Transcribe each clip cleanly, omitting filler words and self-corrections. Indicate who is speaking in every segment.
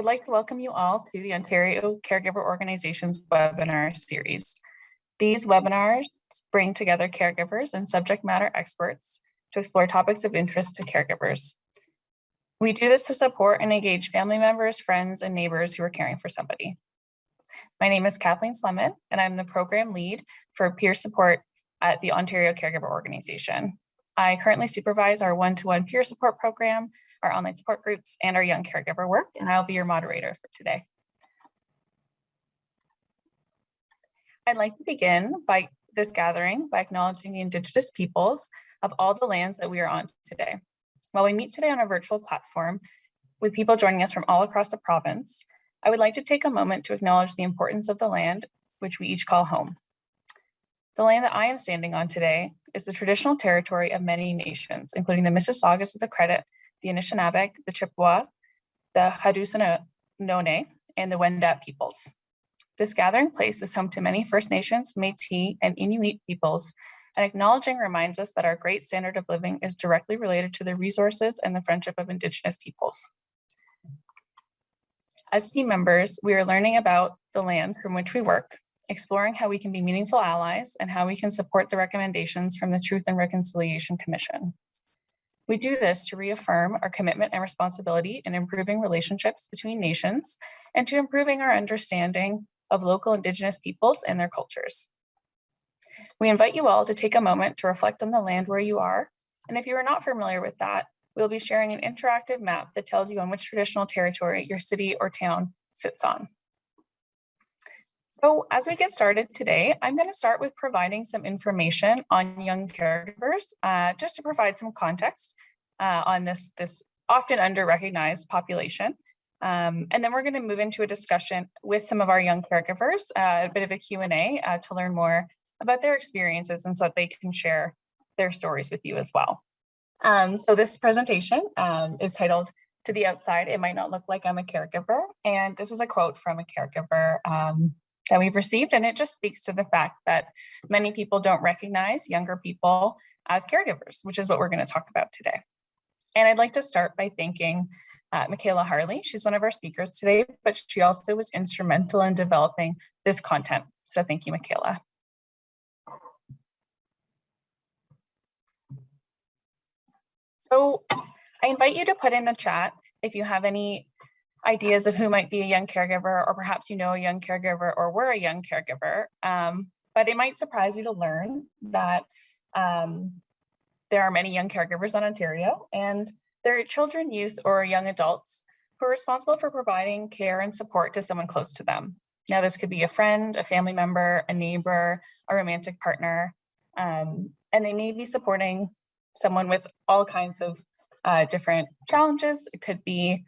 Speaker 1: like to welcome you all to the Ontario Caregiver Organization's webinar series. These webinars bring together caregivers and subject matter experts to explore topics of interest to caregivers. We do this to support and engage family members, friends, and neighbors who are caring for somebody. My name is Kathleen Slemon, and I'm the program lead for peer support at the Ontario Caregiver Organization. I currently supervise our one-to-one peer support program, our online support groups, and our young caregiver work, and I'll be your moderator for today. I'd like to begin by this gathering by acknowledging the Indigenous peoples of all the lands that we are on today. While we meet today on a virtual platform with people joining us from all across the province, I would like to take a moment to acknowledge the importance of the land which we each call home. The land that I am standing on today is the traditional territory of many nations, including the Mississaugas of the Credit, the Anishinaabe, the Chippewa, the Haudenosaunee, and the Wendat peoples. This gathering place is home to many First Nations, Métis, and Inuit peoples, and acknowledging reminds us that our great standard of living is directly related to the resources and the friendship of Indigenous peoples. As team members, we are learning about the lands from which we work, exploring how we can be meaningful allies and how we can support the recommendations from the Truth and Reconciliation Commission. We do this to reaffirm our commitment and responsibility in improving relationships between nations and to improving our understanding of local Indigenous peoples and their cultures. We invite you all to take a moment to reflect on the land where you are, and if you are not familiar with that, we'll be sharing an interactive map that tells you on which traditional territory your city or town sits on. So as we get started today, I'm going to start with providing some information on young caregivers, just to provide some context on this often under-recognized population. And then we're going to move into a discussion with some of our young caregivers, a bit of a Q&A to learn more about their experiences and so that they can share their stories with you as well. So this presentation is titled, "To the Outside, It Might Not Look Like I'm a Caregiver." And this is a quote from a caregiver that we've received, and it just speaks to the fact that many people don't recognize younger people as caregivers, which is what we're going to talk about today. And I'd like to start by thanking Michaela Harley. She's one of our speakers today, but she also was instrumental in developing this content. So thank you, Michaela. So I invite you to put in the chat if you have any ideas of who might be a young caregiver, or perhaps you know a young caregiver or were a young caregiver. But it might surprise you to learn that there are many young caregivers in Ontario, and there are children, youth, or young adults who are responsible for providing care and support to someone close to them. Now, this could be a friend, a family member, a neighbor, a romantic partner, and they may be supporting someone with all kinds of different challenges. It could be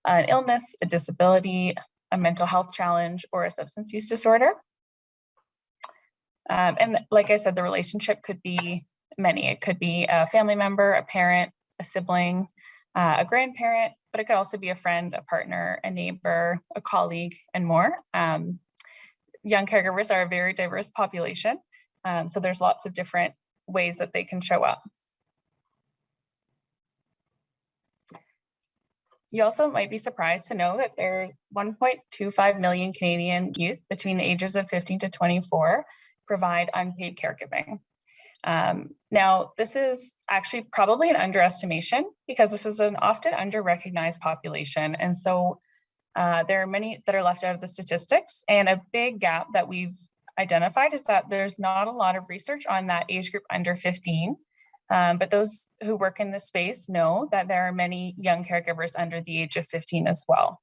Speaker 1: an illness, a disability, a mental health challenge, or a substance use disorder. And like I said, the relationship could be many. It could be a family member, a parent, a sibling, a grandparent, but it could also be a friend, a partner, a neighbor, a colleague, and more. Young caregivers are a very diverse population, so there's lots of different ways that they can show up. You also might be surprised to know that there are 1.25 million Canadian youth between the ages of 15 to 24 provide unpaid caregiving. Now, this is actually probably an underestimation because this is an often under-recognized population. And so there are many that are left out of the statistics. And a big gap that we've identified is that there's not a lot of research on that age group under 15. But those who work in this space know that there are many young caregivers under the age of 15 as well.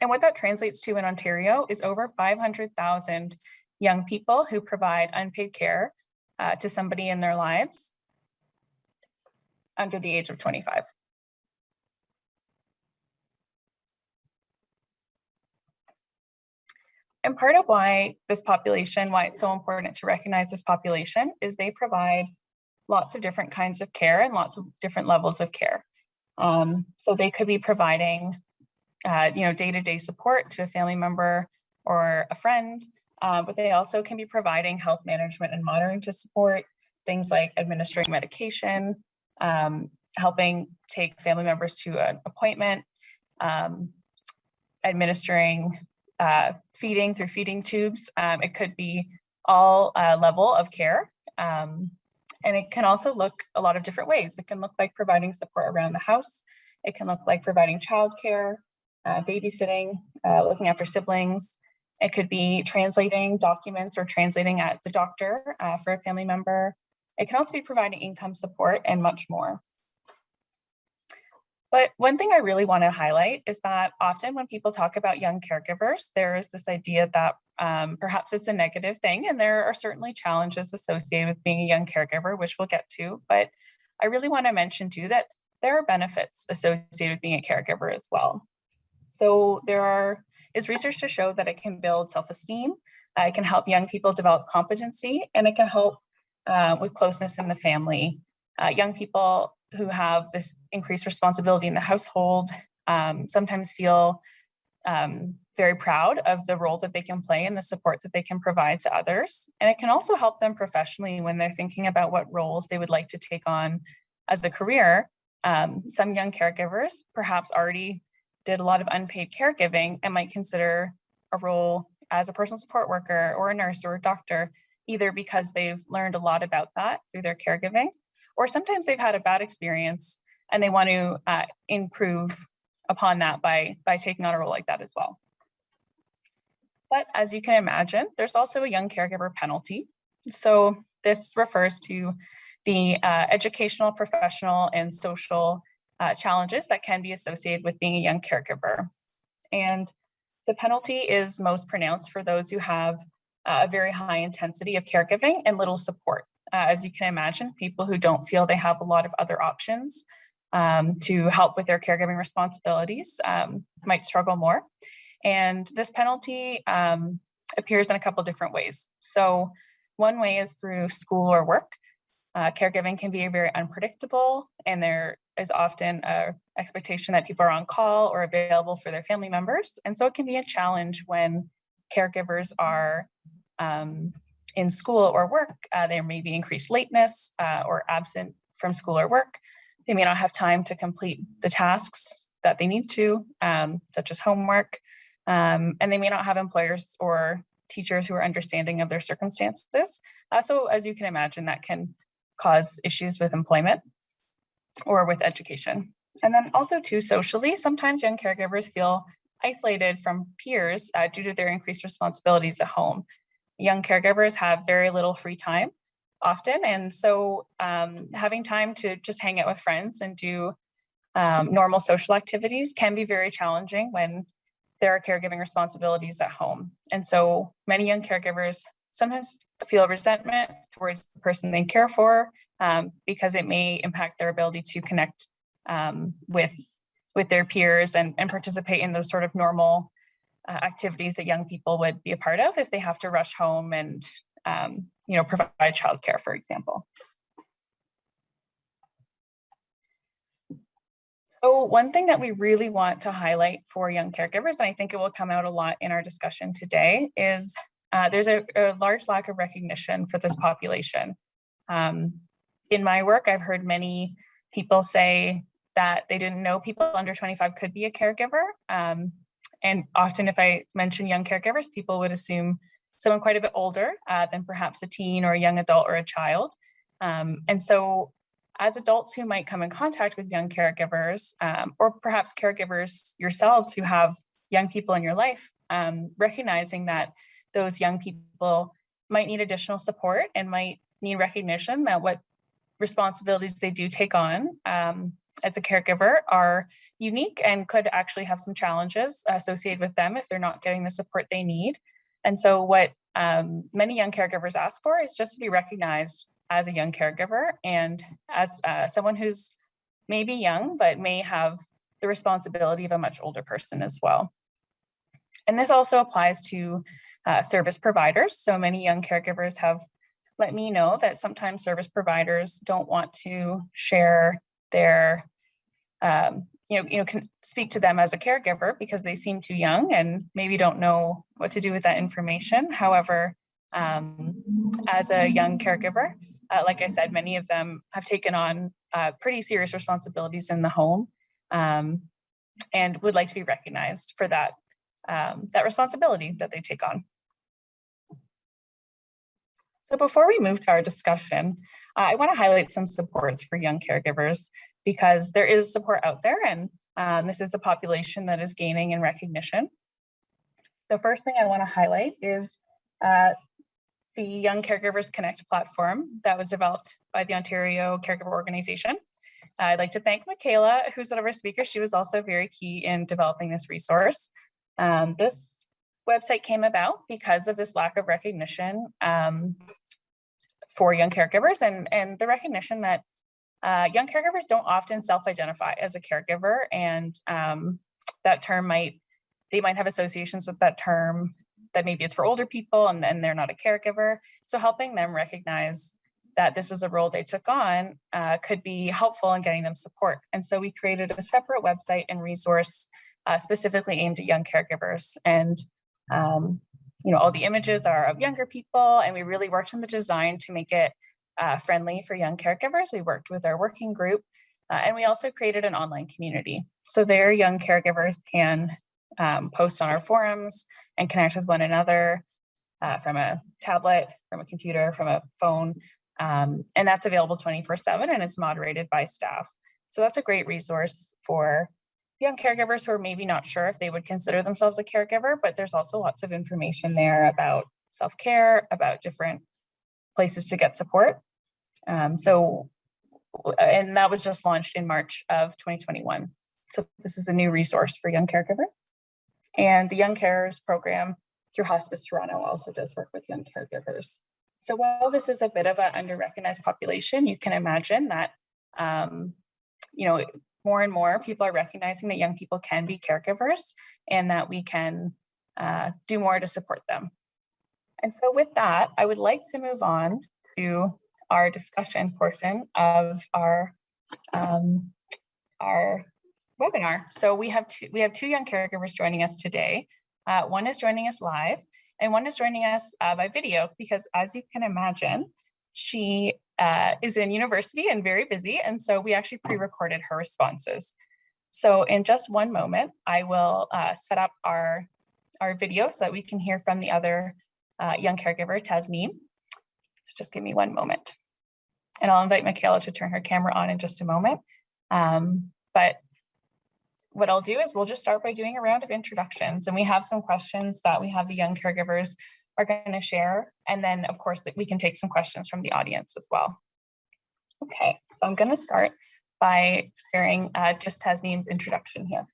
Speaker 1: And what that translates to in Ontario is over 500,000 young people who provide unpaid care to somebody in their lives under the age of 25. And part of why this population, why it's so important to recognize this population, is they provide lots of different kinds of care and lots of different levels of care. So they could be providing, day-to-day support to a family member or a friend, but they also can be providing health management and monitoring to support things like administering medication, helping take family members to an appointment, administering feeding through feeding tubes. It could be all level of care. And it can also look a lot of different ways. It can look like providing support around the house. It can look like providing childcare, babysitting, looking after siblings. It could be translating documents or translating at the doctor for a family member. It can also be providing income support and much more. But one thing I really want to highlight is that often when people talk about young caregivers, there is this idea that perhaps it's a negative thing, and there are certainly challenges associated with being a young caregiver, which we'll get to. But I really want to mention too that there are benefits associated with being a caregiver as well. So there is research to show that it can build self-esteem, it can help young people develop competency, and it can help with closeness in the family. Young people who have this increased responsibility in the household sometimes feel very proud of the role that they can play and the support that they can provide to others. And it can also help them professionally when they're thinking about what roles they would like to take on as a career. Some young caregivers perhaps already did a lot of unpaid caregiving and might consider a role as a personal support worker or a nurse or a doctor, either because they've learned a lot about that through their caregiving, or sometimes they've had a bad experience and they want to improve upon that by taking on a role like that as well. But as you can imagine, there's also a young caregiver penalty. So this refers to the educational, professional, and social challenges that can be associated with being a young caregiver. And the penalty is most pronounced for those who have a very high intensity of caregiving and little support. As you can imagine, people who don't feel they have a lot of other options to help with their caregiving responsibilities might struggle more. And this penalty appears in a couple different ways. So one way is through school or work. Caregiving can be very unpredictable, and there is often an expectation that people are on call or available for their family members. And so it can be a challenge when caregivers are in school or work. There may be increased lateness or absent from school or work. They may not have time to complete the tasks that they need to, such as homework, and they may not have employers or teachers who are understanding of their circumstances. So as you can imagine, that can cause issues with employment or with education. And then also too, socially, sometimes young caregivers feel isolated from peers due to their increased responsibilities at home. Young caregivers have very little free time often. And so having time to just hang out with friends and do normal social activities can be very challenging when there are caregiving responsibilities at home. And so many young caregivers sometimes feel resentment towards the person they care for because it may impact their ability to connect with their peers and participate in those sort of normal activities that young people would be a part of if they have to rush home and provide childcare, for example. So one thing that we really want to highlight for young caregivers, and I think it will come out a lot in our discussion today, is there's a large lack of recognition for this population. In my work, I've heard many people say that they didn't know people under 25 could be a caregiver. And often if I mention young caregivers, people would assume someone quite a bit older than perhaps a teen or a young adult or a child. And so as adults who might come in contact with young caregivers, or perhaps caregivers yourselves who have young people in your life, recognizing that those young people might need additional support and might need recognition that what responsibilities they do take on as a caregiver are unique and could actually have some challenges associated with them if they're not getting the support they need. And so what many young caregivers ask for is just to be recognized as a young caregiver and as someone who's maybe young, but may have the responsibility of a much older person as well. And this also applies to service providers. So many young caregivers have let me know that sometimes service providers don't want to share their, can speak to them as a caregiver because they seem too young and maybe don't know what to do with that information. However, as a young caregiver, like I said, many of them have taken on pretty serious responsibilities in the home, and would like to be recognized for that, that responsibility that they take on. So before we move to our discussion, I want to highlight some supports for young caregivers, because there is support out there, and this is a population that is gaining in recognition. The first thing I want to highlight is the Young Caregivers Connect platform that was developed by the Ontario Caregiver Organization. I'd like to thank Michaela, who's one of our speakers. She was also very key in developing this resource. This website came about because of this lack of recognition for young caregivers, and the recognition that young caregivers don't often self-identify as a caregiver, and that term they might have associations with that term that maybe it's for older people and they're not a caregiver. So helping them recognize that this was a role they took on could be helpful in getting them support. And so we created a separate website and resource specifically aimed at young caregivers. And all the images are of younger people, and we really worked on the design to make it friendly for young caregivers. We worked with our working group, and we also created an online community. So there, young caregivers can post on our forums and connect with one another from a tablet, from a computer, from a phone. And that's available 24/7, and it's moderated by staff. So that's a great resource for young caregivers who are maybe not sure if they would consider themselves a caregiver, but there's also lots of information there about self-care, about different places to get support. And that was just launched in March of 2021. So this is a new resource for young caregivers. And the Young Carers program through Hospice Toronto also does work with young caregivers. So while this is a bit of an under-recognized population, you can imagine that, more and more people are recognizing that young people can be caregivers, and that we can do more to support them. And so with that, I would like to move on to our discussion portion of our webinar. So we have two young caregivers joining us today. One is joining us live, and one is joining us by video, because as you can imagine, she is in university and very busy. And so we actually pre-recorded her responses. So in just one moment, I will set up our video so that we can hear from the other young caregiver, Tasneem. So just give me one moment. And I'll invite Michaela to turn her camera on in just a moment. But what I'll do is we'll just start by doing a round of introductions, and we have some questions that we have the young caregivers are going to share. And then of course we can take some questions from the audience as well. Okay, so I'm going to start by sharing just Tasneem's introduction here.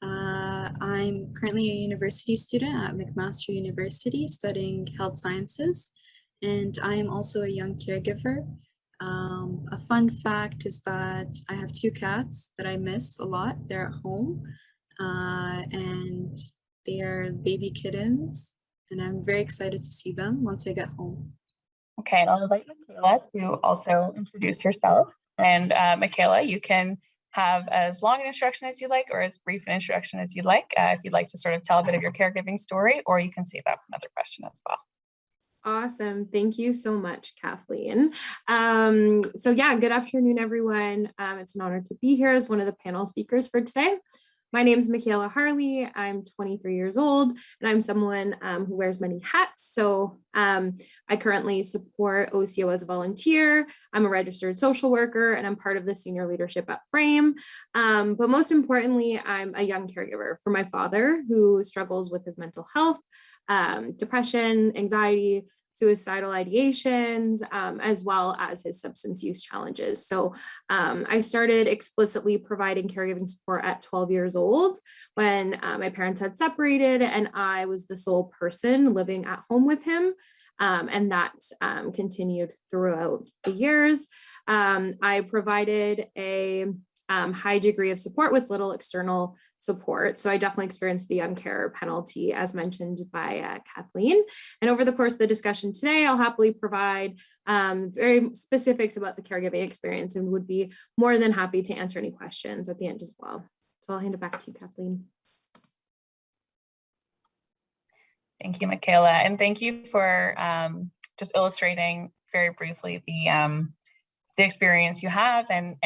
Speaker 2: I'm currently a university student at McMaster University studying health sciences, and I am also a young caregiver. A fun fact is that I have two cats that I miss a lot. They're at home, and they are baby kittens, and I'm very excited to see them once I get home.
Speaker 1: Okay, and I'll invite Michaela to also introduce herself. And Michaela, you can have as long an introduction as you like, or as brief an introduction as you'd like, if you'd like to sort of tell a bit of your caregiving story, or you can save that for another question as well.
Speaker 3: Awesome. Thank you so much, Kathleen. So yeah, good afternoon, everyone. It's an honor to be here as one of the panel speakers for today. My name is Michaela Harley. I'm 23 years old, and I'm someone who wears many hats. So I currently support OCO as a volunteer. I'm a registered social worker, and I'm part of the senior leadership at Frame. But most importantly, I'm a young caregiver for my father, who struggles with his mental health, depression, anxiety, suicidal ideations, as well as his substance use challenges. So I started explicitly providing caregiving support at 12 years old when my parents had separated and I was the sole person living at home with him. And that continued throughout the years. I provided a high degree of support with little external support. So I definitely experienced the young care penalty as mentioned by Kathleen. And over the course of the discussion today, I'll happily provide very specifics about the caregiving experience and would be more than happy to answer any questions at the end as well. So I'll hand it back to you, Kathleen.
Speaker 1: Thank you, Michaela. And thank you for just illustrating very briefly the experience you have and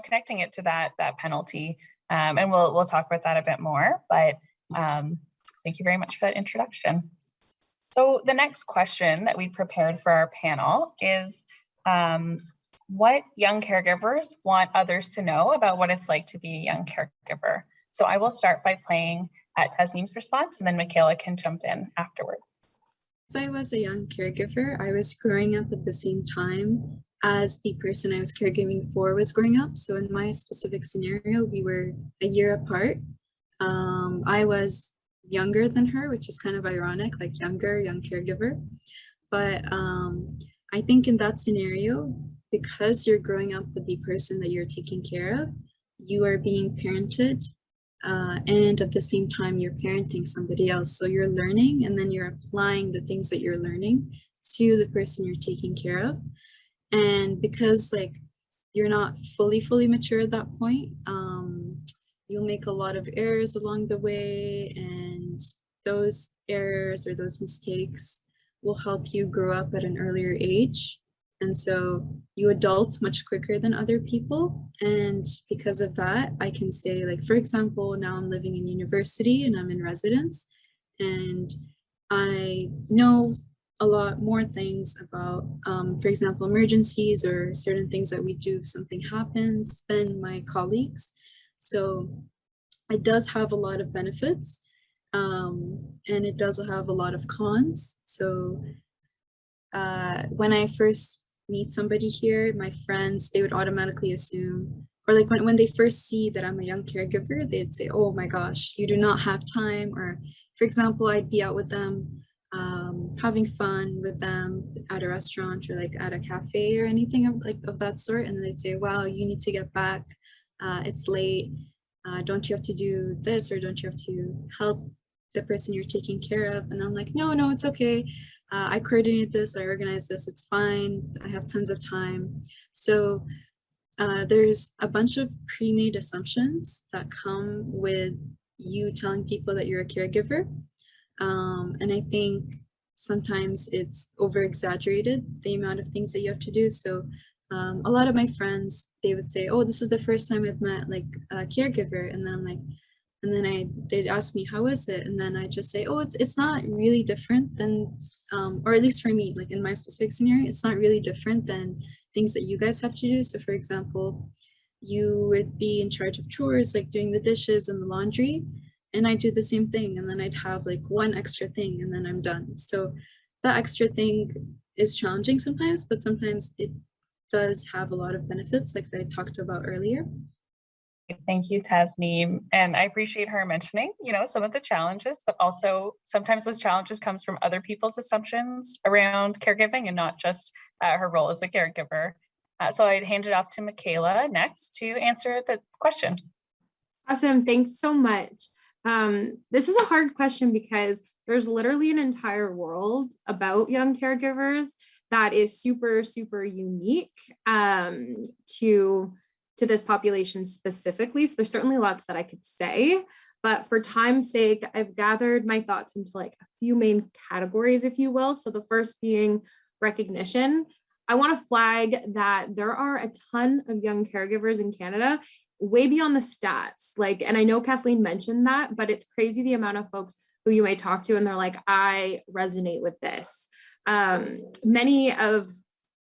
Speaker 1: connecting it to that penalty. And we'll talk about that a bit more, but thank you very much for that introduction. So the next question that we prepared for our panel is what young caregivers want others to know about what it's like to be a young caregiver. So I will start by playing Tasneem's response, and then Michaela can jump in afterwards.
Speaker 2: As I was a young caregiver, I was growing up at the same time as the person I was caregiving for was growing up. So in my specific scenario, we were a year apart. I was younger than her, which is kind of ironic, like young caregiver. But I think in that scenario, because you're growing up with the person that you're taking care of, you are being parented, and at the same time, you're parenting somebody else. So you're learning, and then you're applying the things that you're learning to the person you're taking care of. And because like you're not fully mature at that point, you'll make a lot of errors along the way, and those errors or those mistakes will help you grow up at an earlier age. And so you adult much quicker than other people. And because of that, I can say, like, for example, now I'm living in university and I'm in residence, and I know a lot more things about, for example, emergencies or certain things that we do if something happens than my colleagues. So it does have a lot of benefits, and it does have a lot of cons. So when I first meet somebody here, my friends, they would automatically assume, or like when they first see that I'm a young caregiver, they'd say, oh my gosh, you do not have time. Or for example, I'd be out with them, having fun with them at a restaurant or like at a cafe or anything of that sort. And then they'd say, wow, you need to get back. It's late. Don't you have to do this, or don't you have to help the person you're taking care of? And I'm like, no, it's okay. I coordinate this, I organize this, it's fine. I have tons of time. So there's a bunch of pre-made assumptions that come with you telling people that you're a caregiver. And I think sometimes it's over-exaggerated, the amount of things that you have to do. So a lot of my friends, they would say, oh, this is the first time I've met like a caregiver. And then I'm like, and then they'd ask me, how is it? And then I just say, oh, it's not really different than, or at least for me, like in my specific scenario, it's not really different than things that you guys have to do. So for example, you would be in charge of chores, like doing the dishes and the laundry, and I do the same thing. And then I'd have like one extra thing and then I'm done. So that extra thing is challenging sometimes, but sometimes it does have a lot of benefits, like I talked about earlier.
Speaker 1: Thank you, Tasneem. And I appreciate her mentioning, some of the challenges, but also sometimes those challenges comes from other people's assumptions around caregiving and not just her role as a caregiver. So I'd hand it off to Michaela next to answer the question.
Speaker 3: Awesome. Thanks so much. This is a hard question because there's literally an entire world about young caregivers that is super, super unique to this population specifically. So there's certainly lots that I could say, but for time's sake, I've gathered my thoughts into like a few main categories, if you will. So the first being recognition. I want to flag that there are a ton of young caregivers in Canada, way beyond the stats. Like, and I know Kathleen mentioned that, but it's crazy the amount of folks who you may talk to and they're like, I resonate with this. Many of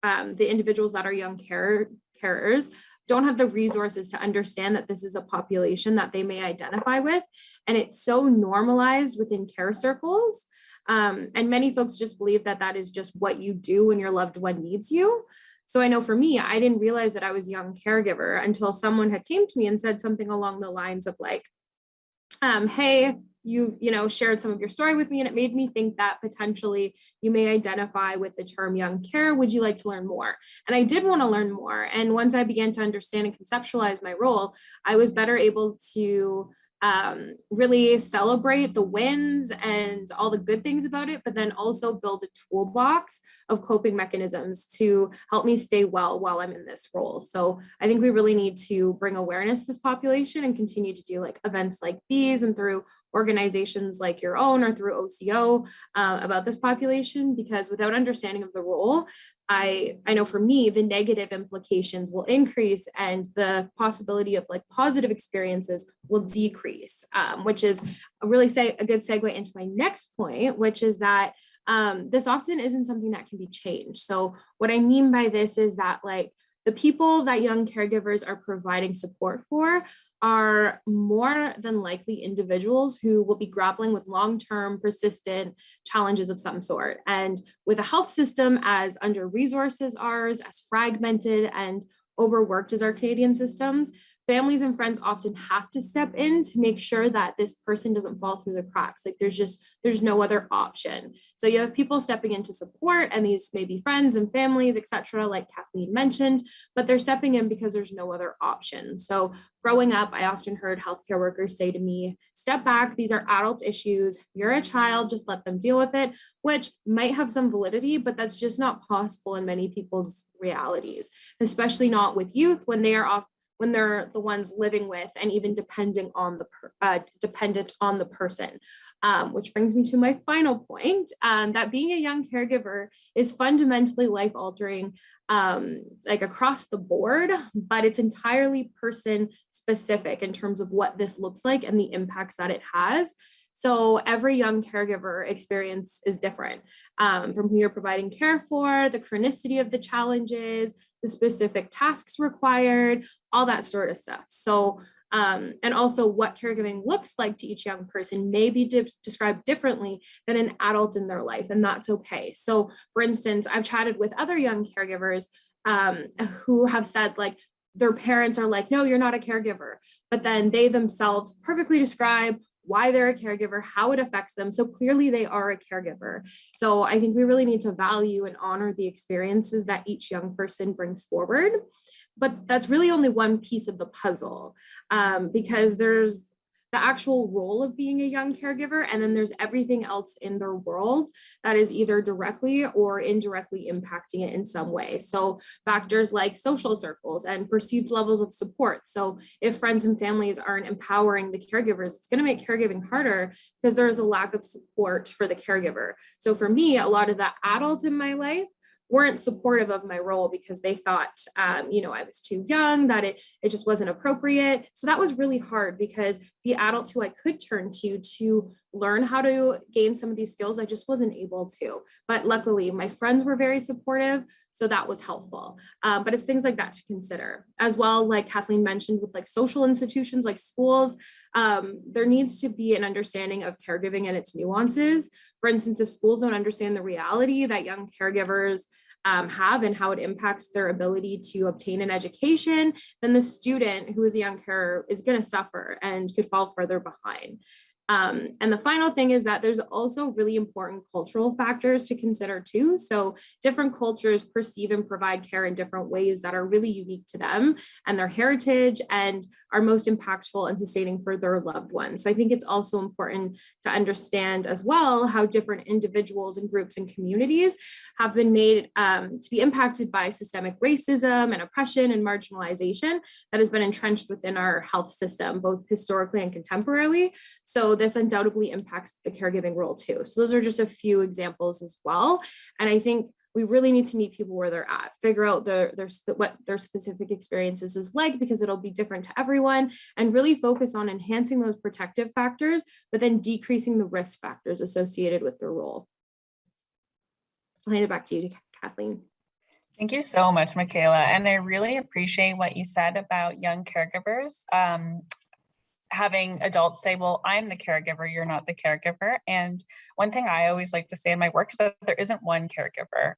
Speaker 3: the individuals that are young carers don't have the resources to understand that this is a population that they may identify with. And it's so normalized within care circles. And many folks just believe that that is just what you do when your loved one needs you. So I know for me, I didn't realize that I was a young caregiver until someone had came to me and said something along the lines of like, hey, you shared some of your story with me, and it made me think that potentially you may identify with the term young care. Would you like to learn more? And I did want to learn more. And once I began to understand and conceptualize my role, I was better able to really celebrate the wins and all the good things about it, but then also build a toolbox of coping mechanisms to help me stay well while I'm in this role. So I think we really need to bring awareness to this population and continue to do like events like these and through organizations like your own or through OCO about this population, because without understanding of the role, I know for me, the negative implications will increase and the possibility of like positive experiences will decrease, which is a good segue into my next point, which is that this often isn't something that can be changed. So what I mean by this is that like the people that young caregivers are providing support for are more than likely individuals who will be grappling with long-term persistent challenges of some sort. And with a health system as under-resourced as ours, as fragmented and overworked as our Canadian systems, families and friends often have to step in to make sure that this person doesn't fall through the cracks. Like there's no other option. So you have people stepping in to support, and these may be friends and families, etc., like Kathleen mentioned, but they're stepping in because there's no other option. So growing up, I often heard healthcare workers say to me, step back, these are adult issues. You're a child, just let them deal with it, which might have some validity, but that's just not possible in many people's realities, especially not with youth when they're the ones living with and even dependent on the person. Which brings me to my final point, that being a young caregiver is fundamentally life-altering, like across the board, but it's entirely person specific in terms of what this looks like and the impacts that it has. So every young caregiver experience is different, from who you're providing care for, the chronicity of the challenges, the specific tasks required, all that sort of stuff. So, and also what caregiving looks like to each young person may be described differently than an adult in their life, and that's okay. So for instance, I've chatted with other young caregivers who have said like, their parents are like, no, you're not a caregiver, but then they themselves perfectly describe why they're a caregiver, how it affects them. So clearly they are a caregiver. So I think we really need to value and honor the experiences that each young person brings forward. But that's really only one piece of the puzzle, because there's the actual role of being a young caregiver, and then there's everything else in their world that is either directly or indirectly impacting it in some way. So factors like social circles and perceived levels of support. So if friends and families aren't empowering the caregivers, it's going to make caregiving harder because there is a lack of support for the caregiver. So for me, a lot of the adults in my life weren't supportive of my role because they thought, I was too young, that it just wasn't appropriate. So that was really hard because the adults who I could turn to learn how to gain some of these skills, I just wasn't able to. But luckily, my friends were very supportive, so that was helpful. But it's things like that to consider. As well, like Kathleen mentioned, with like social institutions like schools, there needs to be an understanding of caregiving and its nuances. For instance, if schools don't understand the reality that young caregivers have and how it impacts their ability to obtain an education, then the student who is a young carer is going to suffer and could fall further behind. And the final thing is that there's also really important cultural factors to consider too. So different cultures perceive and provide care in different ways that are really unique to them and their heritage and are most impactful and sustaining for their loved ones. So I think it's also important to understand as well how different individuals and groups and communities have been made to be impacted by systemic racism and oppression and marginalization that has been entrenched within our health system, both historically and contemporarily. So this undoubtedly impacts the caregiving role too. So those are just a few examples as well. And I think we really need to meet people where they're at, figure out what their specific experiences is like, because it'll be different to everyone, and really focus on enhancing those protective factors, but then decreasing the risk factors associated with their role. I'll hand it back to you, Kathleen.
Speaker 1: Thank you so much, Michaela. And I really appreciate what you said about young caregivers. Having adults say, well, I'm the caregiver, you're not the caregiver. And one thing I always like to say in my work is that there isn't one caregiver.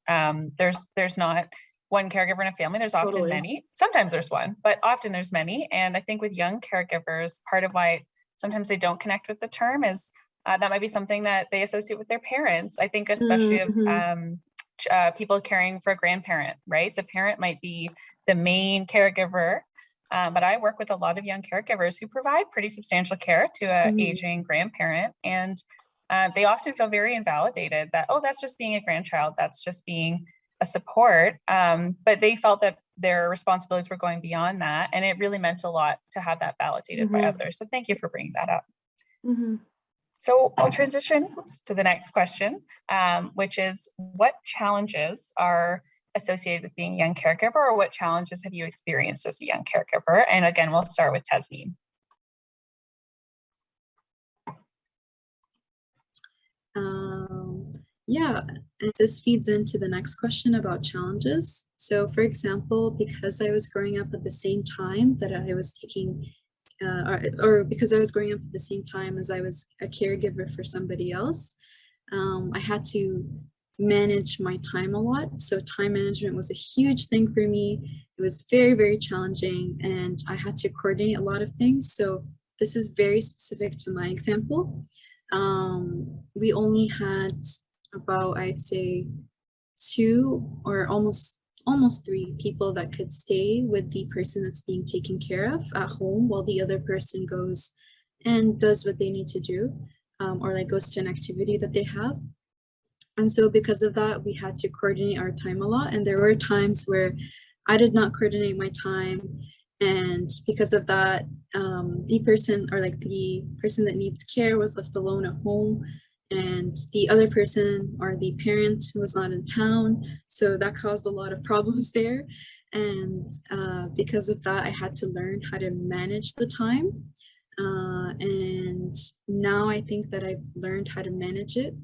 Speaker 1: There's not one caregiver in a family. There's often many. Sometimes there's one, but often there's many. And I think with young caregivers, part of why sometimes they don't connect with the term is that might be something that they associate with their parents. I think especially of people caring for a grandparent, right? The parent might be the main caregiver. But I work with a lot of young caregivers who provide pretty substantial care to an aging grandparent. And they often feel very invalidated that, oh, that's just being a grandchild. That's just being a support. But they felt that their responsibilities were going beyond that. And it really meant a lot to have that validated by others. So thank you for bringing that up. So I'll transition to the next question, which is, what challenges are associated with being a young caregiver, or what challenges have you experienced as a young caregiver? And again, we'll start with Tasneem.
Speaker 2: Yeah, and this feeds into the next question about challenges. So for example, because I was growing up at the same time that I was taking, or because I was growing up at the same time as I was a caregiver for somebody else, I had to manage my time a lot. So time management was a huge thing for me. It was very, very challenging, and I had to coordinate a lot of things. So this is very specific to my example. We only had about, I'd say, 2 or almost 3 people that could stay with the person that's being taken care of at home while the other person goes and does what they need to do, or like goes to an activity that they have. And so because of that, we had to coordinate our time a lot. And there were times where I did not coordinate my time. And because of that, the person that needs care was left alone at home, and the other person or the parent was not in town. So that caused a lot of problems there. And because of that, I had to learn how to manage the time. And now I think that I've learned how to manage it.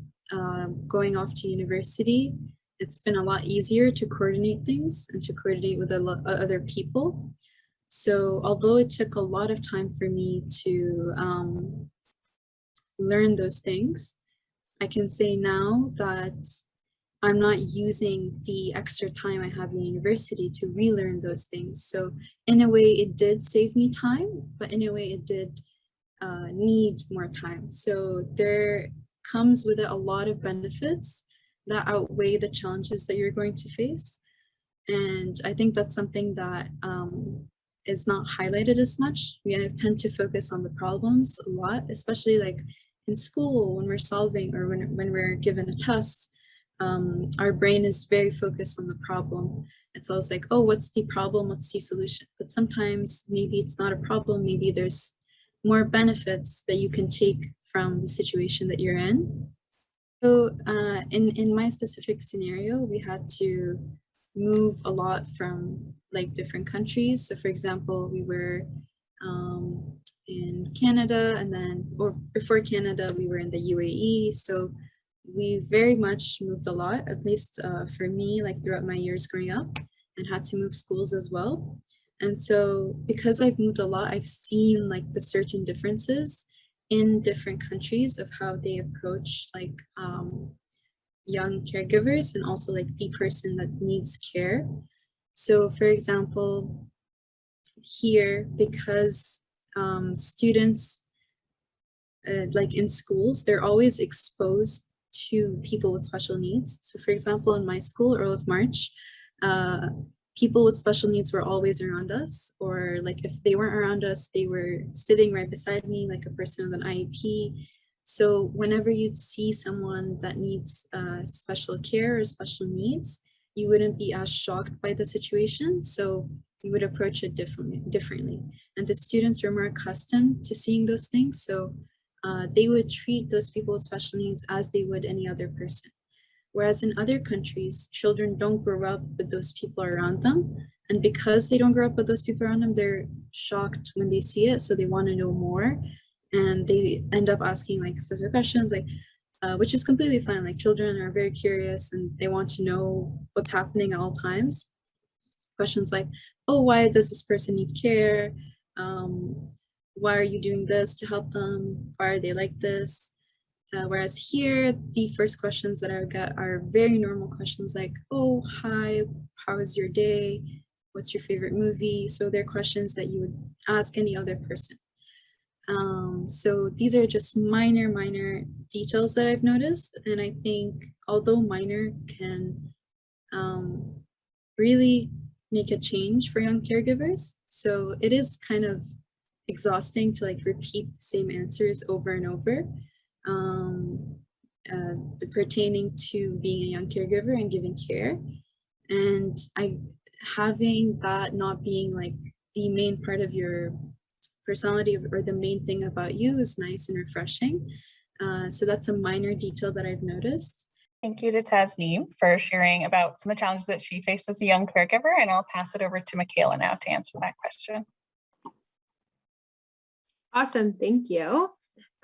Speaker 2: Going off to university, it's been a lot easier to coordinate things and to coordinate with other people. So although it took a lot of time for me to learn those things, I can say now that I'm not using the extra time I have in university to relearn those things. So in a way, it did save me time, but in a way, it did need more time. So there comes with it a lot of benefits that outweigh the challenges that you're going to face. And I think that's something that is not highlighted as much. We tend to focus on the problems a lot, especially like in school when we're solving or when we're given a test. Our brain is very focused on the problem. It's always like, oh, what's the problem? What's the solution? But sometimes maybe it's not a problem. Maybe there's more benefits that you can take from the situation that you're in. So in my specific scenario, we had to move a lot from like different countries. So for example, we were in Canada, and then, or before Canada, we were in the UAE. So we very much moved a lot, at least for me, like throughout my years growing up, and had to move schools as well. And so because I've moved a lot, I've seen like the certain differences in different countries of how they approach like young caregivers and also like the person that needs care. So for example, here, because students like in schools, they're always exposed to people with special needs. So for example, in my school, Earl of March, people with special needs were always around us, or like if they weren't around us, they were sitting right beside me, like a person with an IEP. So whenever you'd see someone that needs special care or special needs, you wouldn't be as shocked by the situation. So you would approach it differently. And the students were more accustomed to seeing those things. So they would treat those people with special needs as they would any other person. Whereas in other countries, children don't grow up with those people around them. And because they don't grow up with those people around them, they're shocked when they see it. So they want to know more. And they end up asking like specific questions, like, which is completely fine. Like children are very curious and they want to know what's happening at all times. Questions like, oh, why does this person need care? Why are you doing this to help them? Why are they like this? Whereas here, the first questions that I would get are very normal questions like, oh, hi, how was your day? What's your favorite movie? So they're questions that you would ask any other person. So these are just minor details that I've noticed. And I think although minor can really make a change for young caregivers, so it is kind of exhausting to like repeat the same answers over and over. Pertaining to being a young caregiver and giving care, and having that not being like the main part of your personality or the main thing about you is nice and refreshing. So that's a minor detail that I've noticed.
Speaker 1: Thank you to Tasneem for sharing about some of the challenges that she faced as a young caregiver, and I'll pass it over to Michaela now to answer that question.
Speaker 3: Awesome, thank you.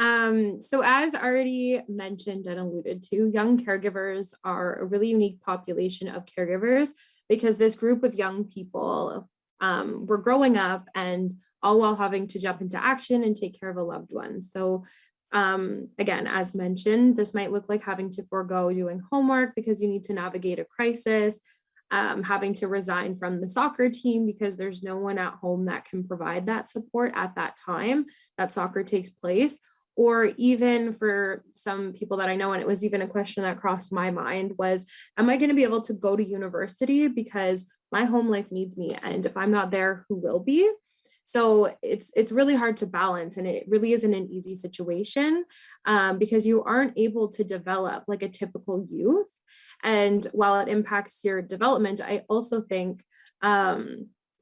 Speaker 3: So as already mentioned and alluded to, young caregivers are a really unique population of caregivers because this group of young people were growing up and all while having to jump into action and take care of a loved one. So again, as mentioned, this might look like having to forego doing homework because you need to navigate a crisis, having to resign from the soccer team because there's no one at home that can provide that support at that time that soccer takes place. Or even for some people that I know, and it was even a question that crossed my mind was, am I going to be able to go to university because my home life needs me? And if I'm not there, who will be? So it's really hard to balance, and it really isn't an easy situation because you aren't able to develop like a typical youth. And while it impacts your development, I also think that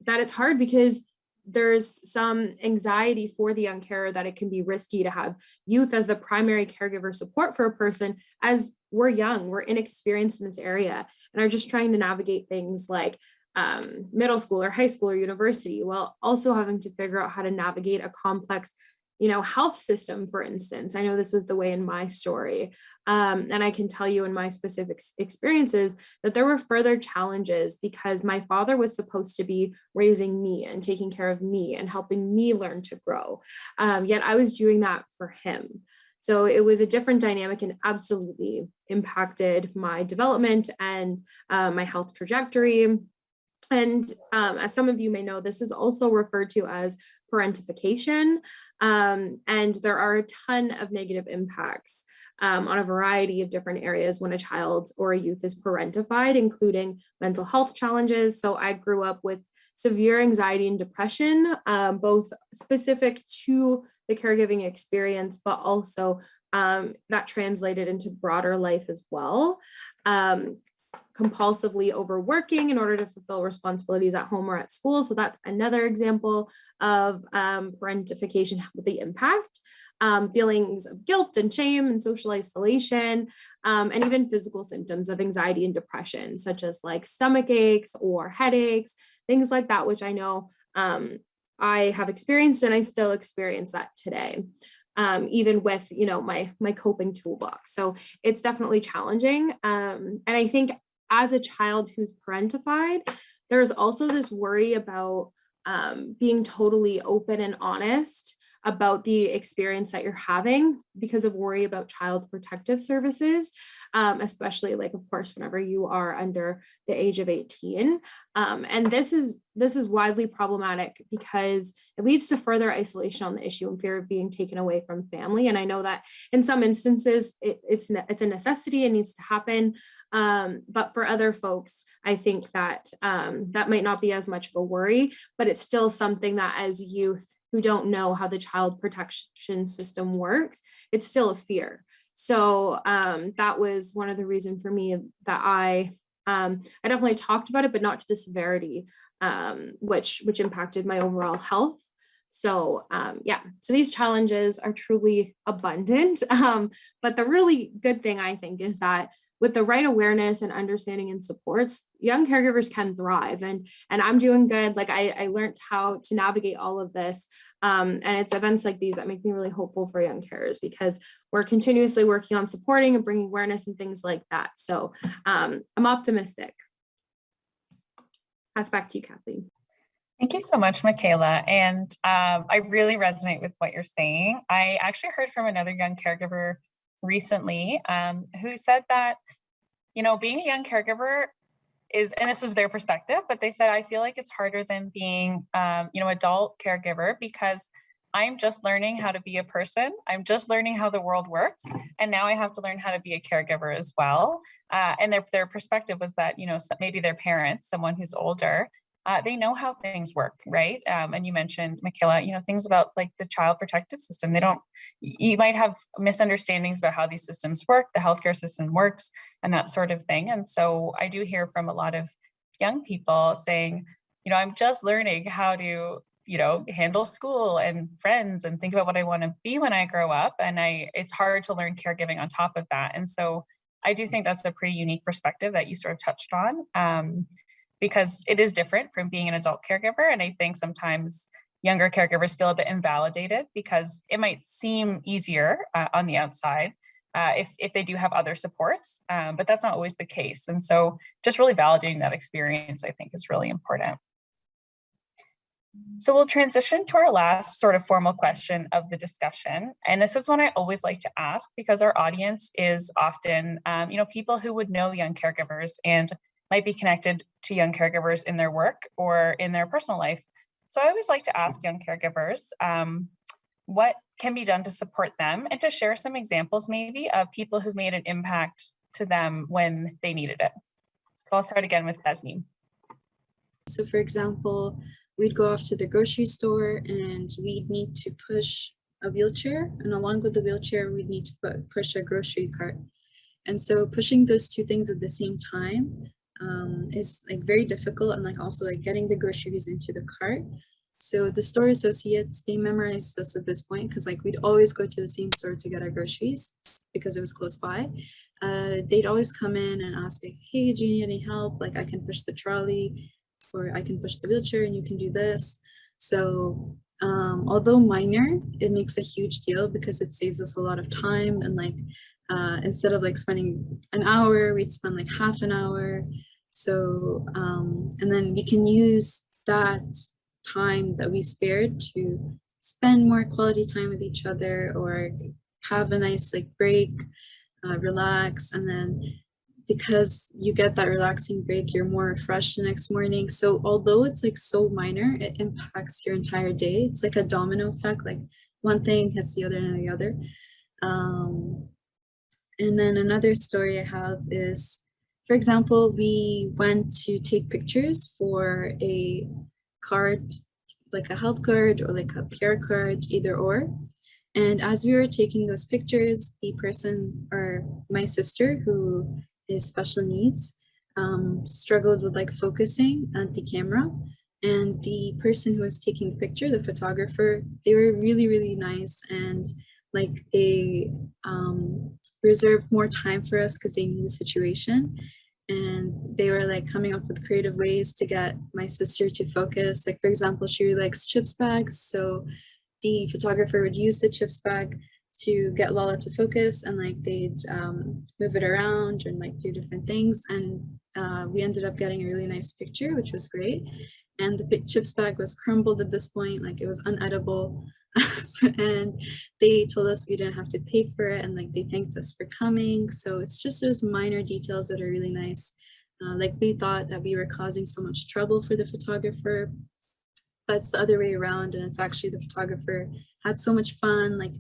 Speaker 3: it's hard because there's some anxiety for the young carer that it can be risky to have youth as the primary caregiver support for a person, as we're young, we're inexperienced in this area and are just trying to navigate things like middle school or high school or university, while also having to figure out how to navigate a complex, health system, for instance. I know this was the way in my story. And I can tell you in my specific experiences that there were further challenges because my father was supposed to be raising me and taking care of me and helping me learn to grow. Yet I was doing that for him. So it was a different dynamic and absolutely impacted my development and my health trajectory. And as some of you may know, this is also referred to as parentification. And there are a ton of negative impacts on a variety of different areas when a child or a youth is parentified, including mental health challenges. So I grew up with severe anxiety and depression, both specific to the caregiving experience, but also that translated into broader life as well. Compulsively overworking in order to fulfill responsibilities at home or at school. So that's another example of parentification with the impact. Feelings of guilt and shame and social isolation, and even physical symptoms of anxiety and depression, such as like stomach aches or headaches, things like that, which I know I have experienced and I still experience that today. Even with, my coping toolbox. So it's definitely challenging. And I think as a child who's parentified, there's also this worry about being totally open and honest about the experience that you're having because of worry about child protective services, especially like, of course, whenever you are under the age of 18. And this is widely problematic because it leads to further isolation on the issue and fear of being taken away from family. And I know that in some instances, it's a necessity, it needs to happen. But for other folks, I think that that might not be as much of a worry, but it's still something that as youth who don't know how the child protection system works, it's still a fear. So that was one of the reasons for me that I definitely talked about it, but not to the severity, which impacted my overall health. So so these challenges are truly abundant. But the really good thing, I think, is that with the right awareness and understanding and supports, young caregivers can thrive. And I'm doing good. Like I learned how to navigate all of this. And it's events like these that make me really hopeful for young carers because we're continuously working on supporting and bringing awareness and things like that. So I'm optimistic. Pass back to you, Kathleen.
Speaker 1: Thank you so much, Michaela. And I really resonate with what you're saying. I actually heard from another young caregiver recently who said that, being a young caregiver is, and this was their perspective, but they said, I feel like it's harder than being, adult caregiver because I'm just learning how to be a person. I'm just learning how the world works. And now I have to learn how to be a caregiver as well. And their perspective was that, maybe their parents, someone who's older, they know how things work, right? And you mentioned, Michaela, things about like the child protective system. You might have misunderstandings about how these systems work, the healthcare system works, and that sort of thing. And so I do hear from a lot of young people saying, I'm just learning how to handle school and friends and think about what I want to be when I grow up. And it's hard to learn caregiving on top of that. And so I do think that's a pretty unique perspective that you sort of touched on, because it is different from being an adult caregiver. And I think sometimes younger caregivers feel a bit invalidated because it might seem easier on the outside if they do have other supports, but that's not always the case. And so just really validating that experience, I think, is really important. So we'll transition to our last sort of formal question of the discussion. And this is one I always like to ask because our audience is often, people who would know young caregivers and might be connected to young caregivers in their work or in their personal life. So I always like to ask young caregivers what can be done to support them and to share some examples maybe of people who've made an impact to them when they needed it. So I'll start again with Tasneem.
Speaker 2: So for example, we'd go off to the grocery store and we'd need to push a wheelchair, and along with the wheelchair, we'd need to push a grocery cart. And so pushing those two things at the same time is like very difficult, and like also like getting the groceries into the cart. So the store associates, they memorized this at this point because like we'd always go to the same store to get our groceries because it was close by. They'd always come in and ask like, hey, do you need any help? Like I can push the trolley, or I can push the wheelchair and you can do this. So although minor, it makes a huge deal because it saves us a lot of time. And like, instead of like spending an hour, we'd spend like half an hour. So, and then we can use that time that we spared to spend more quality time with each other or have a nice like break, relax. And then because you get that relaxing break, you're more refreshed the next morning. So although it's like so minor, it impacts your entire day. It's like a domino effect, like one thing hits the other and the other. And then another story I have is, for example, we went to take pictures for a card, like a health card or like a PR card, either or. And as we were taking those pictures, the person, or my sister, who is special needs, struggled with like focusing at the camera. And the person who was taking the picture, the photographer, they were really, really nice. And like they reserved more time for us because they knew the situation. And they were like coming up with creative ways to get my sister to focus. Like, for example, she really likes chips bags. So the photographer would use the chips bag to get Lala to focus, and like they'd move it around and like do different things. And we ended up getting a really nice picture, which was great. And the chips bag was crumbled at this point, like it was unedible. And they told us we didn't have to pay for it, and like they thanked us for coming. So it's just those minor details that are really nice. Like we thought that we were causing so much trouble for the photographer, but it's the other way around, and it's actually the photographer had so much fun, like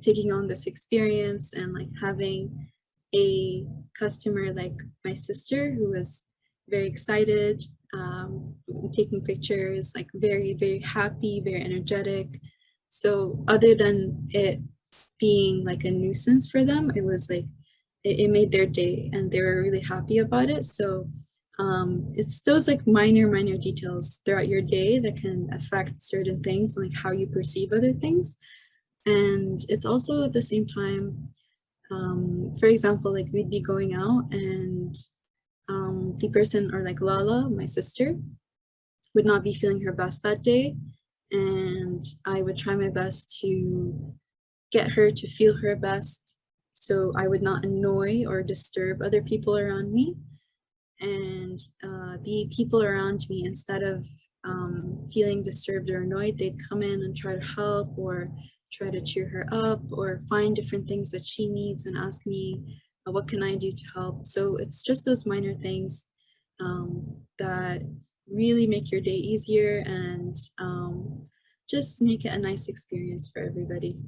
Speaker 2: taking on this experience and like having a customer like my sister who was very excited, taking pictures, like very, very happy, very energetic. So other than it being like a nuisance for them, it was like, it made their day and they were really happy about it. So it's those like minor details throughout your day that can affect certain things, like how you perceive other things. And it's also at the same time, for example, like we'd be going out and the person, or like Lala, my sister, would not be feeling her best that day. And I would try my best to get her to feel her best, so I would not annoy or disturb other people around me. And the people around me, instead of feeling disturbed or annoyed, they'd come in and try to help or try to cheer her up or find different things that she needs and ask me, what can I do to help? So it's just those minor things that really make your day easier and just make it a nice experience for everybody.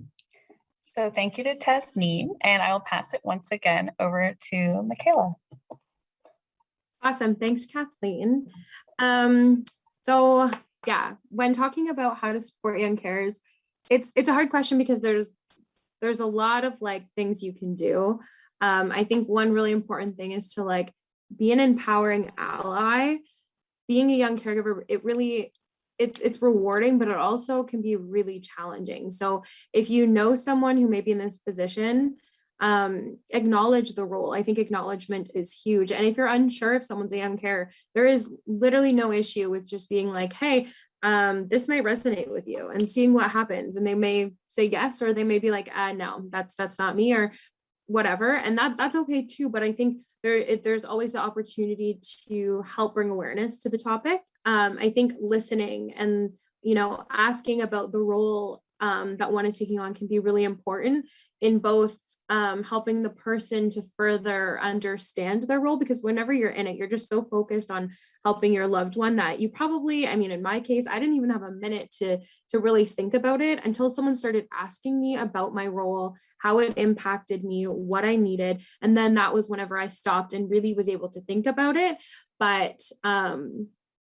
Speaker 1: So thank you to Tasneem, and I'll pass it once again over to Michaela.
Speaker 3: Awesome. Thanks, Kathleen. So yeah, when talking about how to support young carers, it's a hard question because there's a lot of like things you can do. I think one really important thing is to like be an empowering ally. Being a young caregiver, it really it's rewarding, but it also can be really challenging. So if you know someone who may be in this position, acknowledge the role. I think acknowledgement is huge. And if you're unsure if someone's a young carer, there is literally no issue with just being like, hey, this might resonate with you, and seeing what happens. And they may say yes, or they may be like, no, that's not me, or whatever. And that's okay too. But I think there's always the opportunity to help bring awareness to the topic. I think listening and, asking about the role that one is taking on can be really important in both helping the person to further understand their role, because whenever you're in it, you're just so focused on helping your loved one that you probably, in my case, I didn't even have a minute to really think about it until someone started asking me about my role, how it impacted me, what I needed. And then that was whenever I stopped and really was able to think about it. But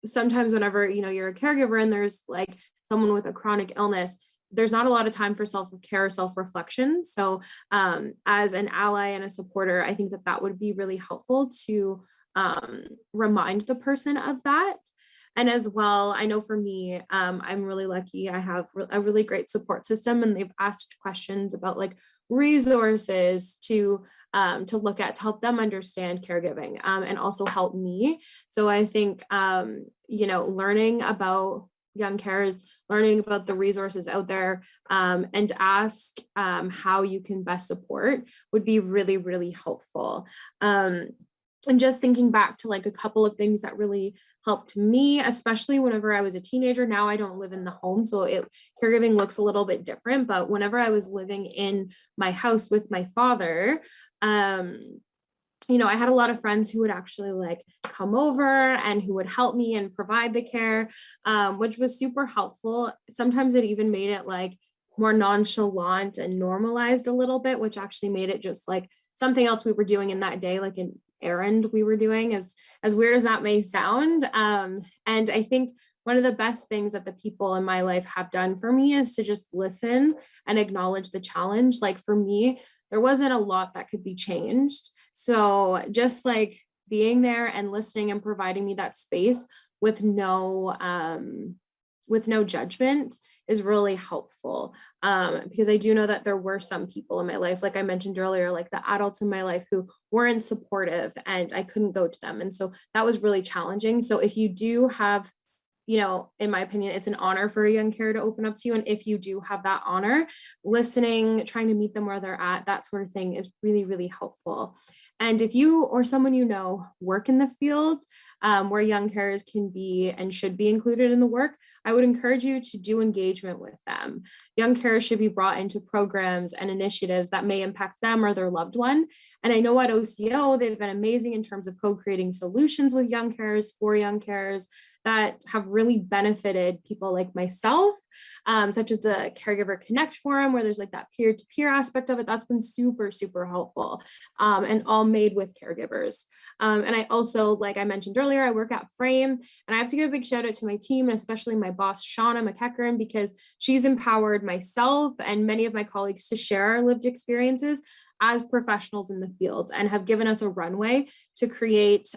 Speaker 3: sometimes whenever, you're a caregiver and there's like someone with a chronic illness, there's not a lot of time for self-care, self-reflection. So as an ally and a supporter, I think that would be really helpful to remind the person of that. And as well, I know for me, I'm really lucky. I have a really great support system, and they've asked questions about like resources to look at to help them understand caregiving, and also help me. So I think, learning about young carers, learning about the resources out there, and ask how you can best support would be really, really helpful. And just thinking back to like a couple of things that really helped me, especially whenever I was a teenager. Now I don't live in the home, so caregiving looks a little bit different. But whenever I was living in my house with my father, I had a lot of friends who would actually like come over and who would help me and provide the care, which was super helpful. Sometimes it even made it like more nonchalant and normalized a little bit, which actually made it just like something else we were doing in that day, like an errand we were doing, as weird as that may sound. And I think one of the best things that the people in my life have done for me is to just listen and acknowledge the challenge. Like for me, there wasn't a lot that could be changed. So just like being there and listening and providing me that space with no judgment is really helpful. Because I do know that there were some people in my life, like I mentioned earlier, like the adults in my life who weren't supportive, and I couldn't go to them. And so that was really challenging. So if you do have, in my opinion, it's an honor for a young carer to open up to you. And if you do have that honor, listening, trying to meet them where they're at, that sort of thing is really, really helpful. And if you or someone work in the field where young carers can be and should be included in the work, I would encourage you to do engagement with them. Young carers should be brought into programs and initiatives that may impact them or their loved one. And I know at OCO, they've been amazing in terms of co-creating solutions with young carers for young carers that have really benefited people like myself, such as the Caregiver Connect Forum, where there's like that peer-to-peer aspect of it. That's been super, super helpful, and all made with caregivers. And I also, like I mentioned earlier, I work at Frame, and I have to give a big shout out to my team, and especially my boss, Shauna McEachern, because she's empowered myself and many of my colleagues to share our lived experiences as professionals in the field, and have given us a runway to create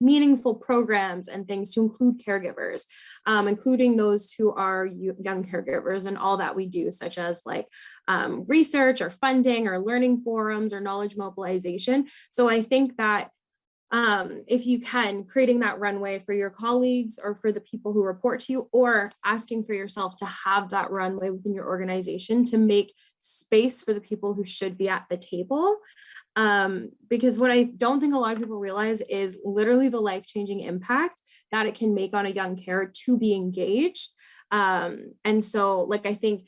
Speaker 3: meaningful programs and things to include caregivers, including those who are young caregivers, and all that we do, such as like research or funding or learning forums or knowledge mobilization. So I think that if you can, creating that runway for your colleagues or for the people who report to you, or asking for yourself to have that runway within your organization to make space for the people who should be at the table. Because what I don't think a lot of people realize is literally the life-changing impact that it can make on a young carer to be engaged. And so like, I think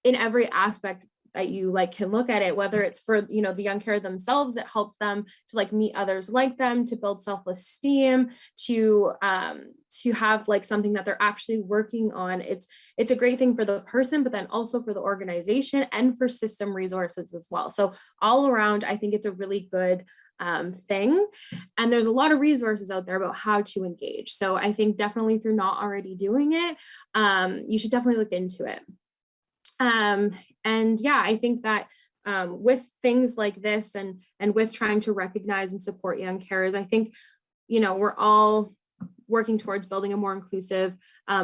Speaker 3: in every aspect that you like can look at it, whether it's for, the young carer themselves, it helps them to like meet others like them, to build self-esteem, to have like something that they're actually working on. It's a great thing for the person, but then also for the organization and for system resources as well. So all around, I think it's a really good thing. And there's a lot of resources out there about how to engage. So I think definitely if you're not already doing it, you should definitely look into it. And yeah, I think that with things like this and with trying to recognize and support young carers, I think, we're all working towards building a more inclusive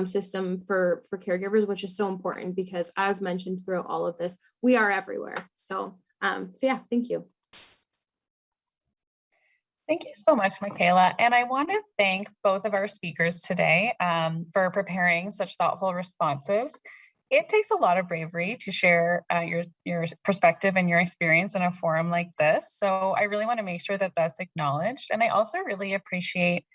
Speaker 3: system for caregivers, which is so important because as mentioned throughout all of this, we are everywhere. So yeah, thank you.
Speaker 1: Thank you so much, Michaela. And I want to thank both of our speakers today for preparing such thoughtful responses. It takes a lot of bravery to share your perspective and your experience in a forum like this. So I really want to make sure that that's acknowledged. And I also really appreciate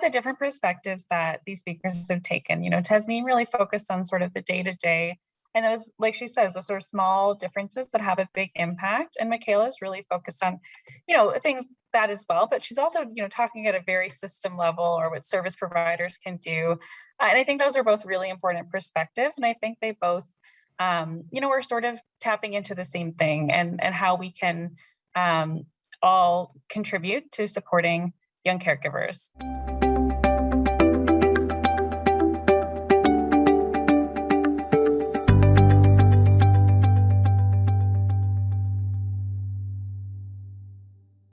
Speaker 1: the different perspectives that these speakers have taken. You know, Tasneem really focused on sort of the day-to-day and those, like she says, those sort of small differences that have a big impact. And Michaela's really focused on, you know, things that as well, but she's also, you know, talking at a very system level or what service providers can do. And I think those are both really important perspectives. And I think they both, you know, we're sort of tapping into the same thing and how we can all contribute to supporting young caregivers.